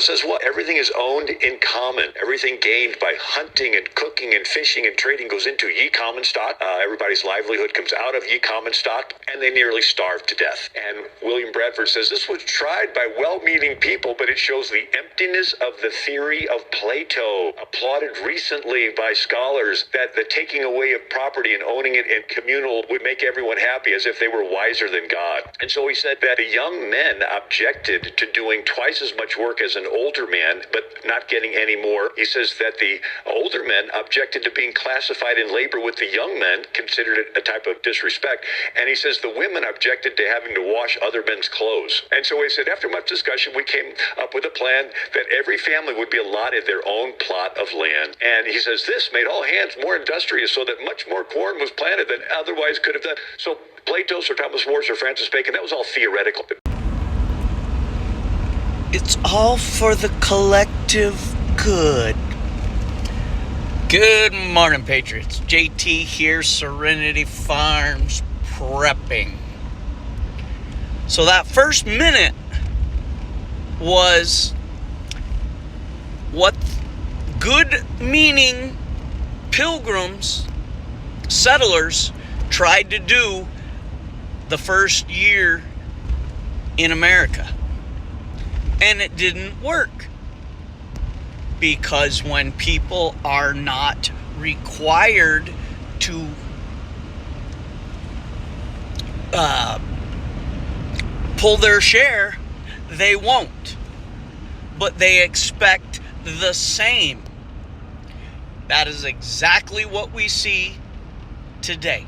says what? Everything is owned in common. Everything gained by hunting and cooking and fishing and trading goes into ye common stock. Everybody's livelihood comes out of ye common stock, and they nearly starved to death. And William Bradford says this was tried by well-meaning people, but it shows the emptiness of the theory of Plato, applauded recently by scholars, that the taking away of property and owning it in communal would make everyone happy, as if they were wiser than God. And so he said that the young men objected to doing twice as much work as an older man, but not getting any more. He says that the older men objected to being classified in labor with the young men, considered it a type of disrespect. And he says the women objected to having to wash other men's clothes. And so he said, after much discussion, we came up with a plan that every family would be allotted their own plot of land. And he says this made all hands more industrious, so that much more corn was planted than otherwise could have done. So Plato, Sir Thomas More, Sir Francis Bacon, that was all theoretical. It's all for the collective good. Good morning, Patriots. JT here, Serenity Farms prepping. So that first minute was what good-meaning pilgrims, settlers, tried to do the first year in America. And it didn't work. Because when people are not required to pull their share, they won't. But they expect the same. That is exactly what we see today.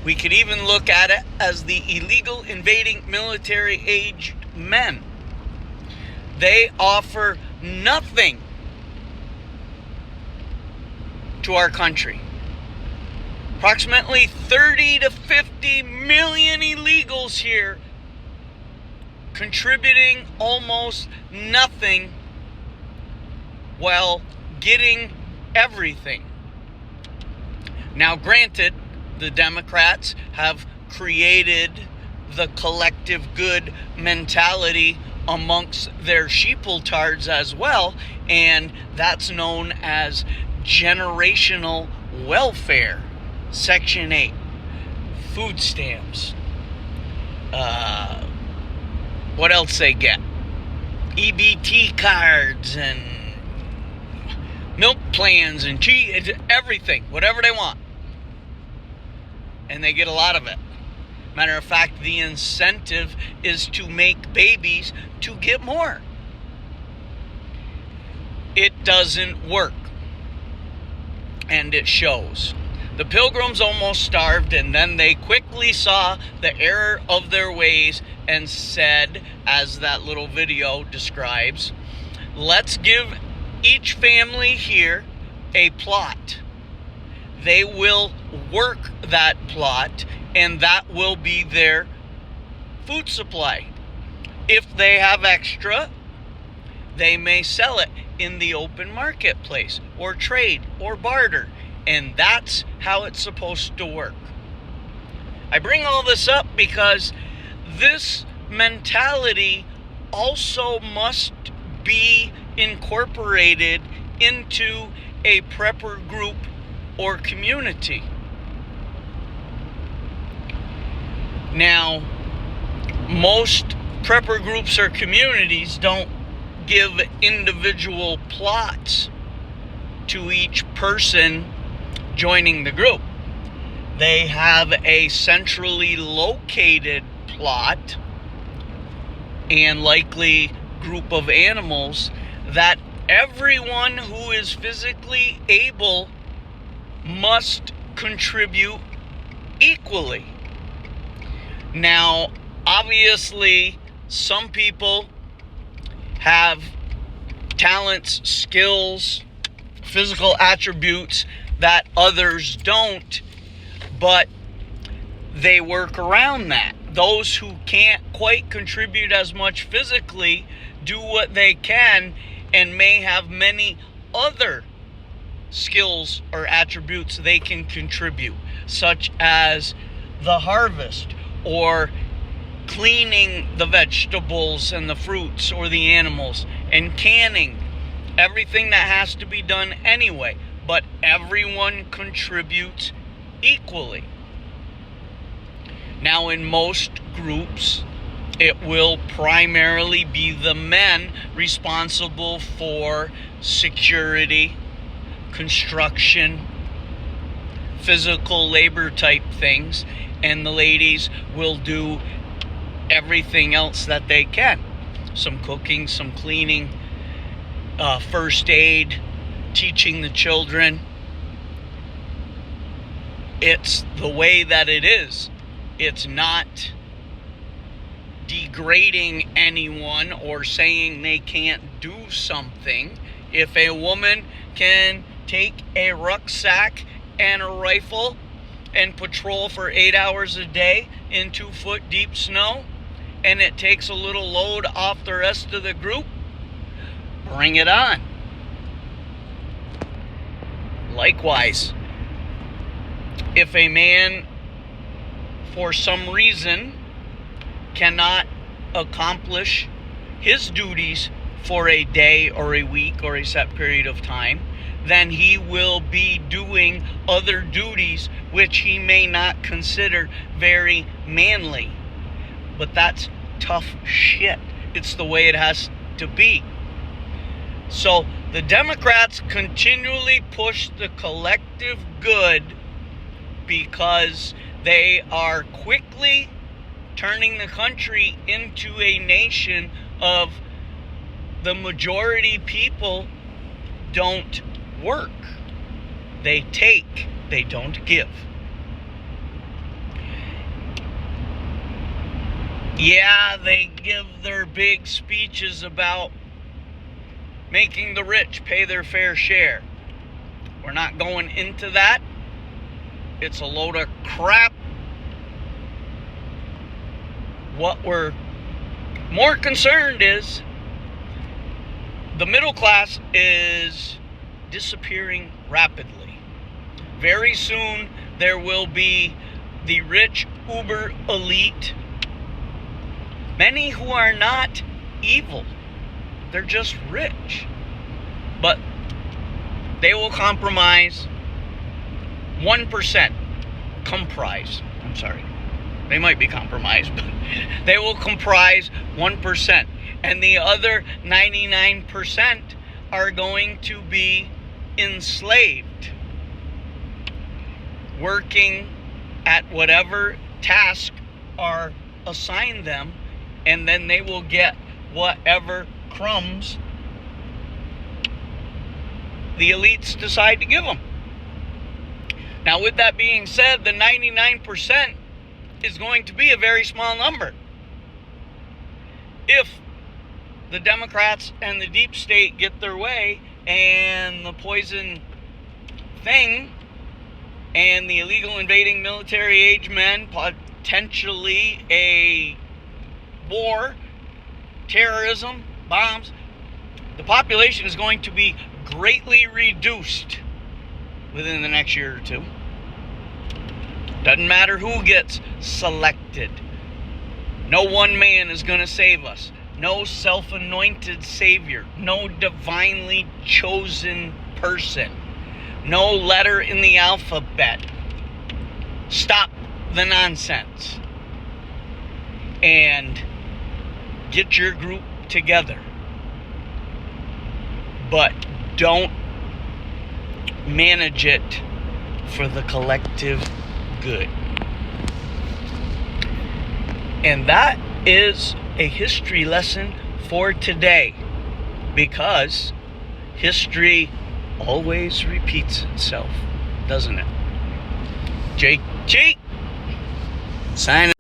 We could even look at it as the illegal invading military-aged men. They offer nothing to our country. Approximately 30 to 50 million illegals here, contributing almost nothing while getting everything. Now, granted, the Democrats have created the collective good mentality amongst their sheepletards as well, and that's known as generational welfare. Section 8, food stamps. What else they get? EBT cards and milk plans and cheese, everything, whatever they want. And they get a lot of it. Matter of fact, the incentive is to make babies to get more. It doesn't work. And it shows. The Pilgrims almost starved, and then they quickly saw the error of their ways and said, as that little video describes, let's give each family here a plot. They will work that plot, and that will be their food supply. If they have extra, they may sell it in the open marketplace, or trade, or barter. And that's how it's supposed to work. I bring all this up because this mentality also must be incorporated into a prepper group or community. Now, most prepper groups or communities don't give individual plots to each person joining the group. They have a centrally located plot and likely group of animals that everyone who is physically able must contribute equally. Now, obviously, some people have talents, skills, physical attributes that others don't, but they work around that. Those who can't quite contribute as much physically do what they can and may have many other skills or attributes they can contribute, such as the harvest or cleaning the vegetables and the fruits or the animals, and canning, everything that has to be done anyway, but everyone contributes equally. Now, in most groups, it will primarily be the men responsible for security, construction, physical labor type things, and the ladies will do everything else that they can. Some cooking, some cleaning, first aid, teaching the children. It's the way that it is. It's not degrading anyone or saying they can't do something. If a woman can take a rucksack and a rifle and patrol for 8 hours a day in 2-foot deep snow, and it takes a little load off the rest of the group, bring it on. Likewise, if a man, for some reason, cannot accomplish his duties for a day or a week or a set period of time, then he will be doing other duties which he may not consider very manly. But that's tough shit. It's the way it has to be. So the Democrats continually push the collective good because they are quickly turning the country into a nation of the majority people don't work. They take, they don't give. Yeah, they give their big speeches about making the rich pay their fair share. We're not going into that. It's a load of crap. What we're more concerned is the middle class is disappearing rapidly. Very soon there will be the rich uber elite, many who are not evil. They're just rich. But they will compromise 1%. They might be compromised, but they will comprise 1%. And the other 99% are going to be enslaved, working at whatever task are assigned them, and then they will get whatever crumbs the elites decide to give them. Now, with that being said, the 99% is going to be a very small number. If the Democrats and the deep state get their way, and the poison thing, and the illegal invading military age men, potentially a war, terrorism, bombs, the population is going to be greatly reduced within the next year or two. Doesn't matter who gets selected. No one man is going to save us. No self-anointed savior. No divinely chosen person. No letter in the alphabet. Stop the nonsense. And get your group together. But don't manage it for the collective good. And that is a history lesson for today, because history always repeats itself, doesn't it? Jake, signing.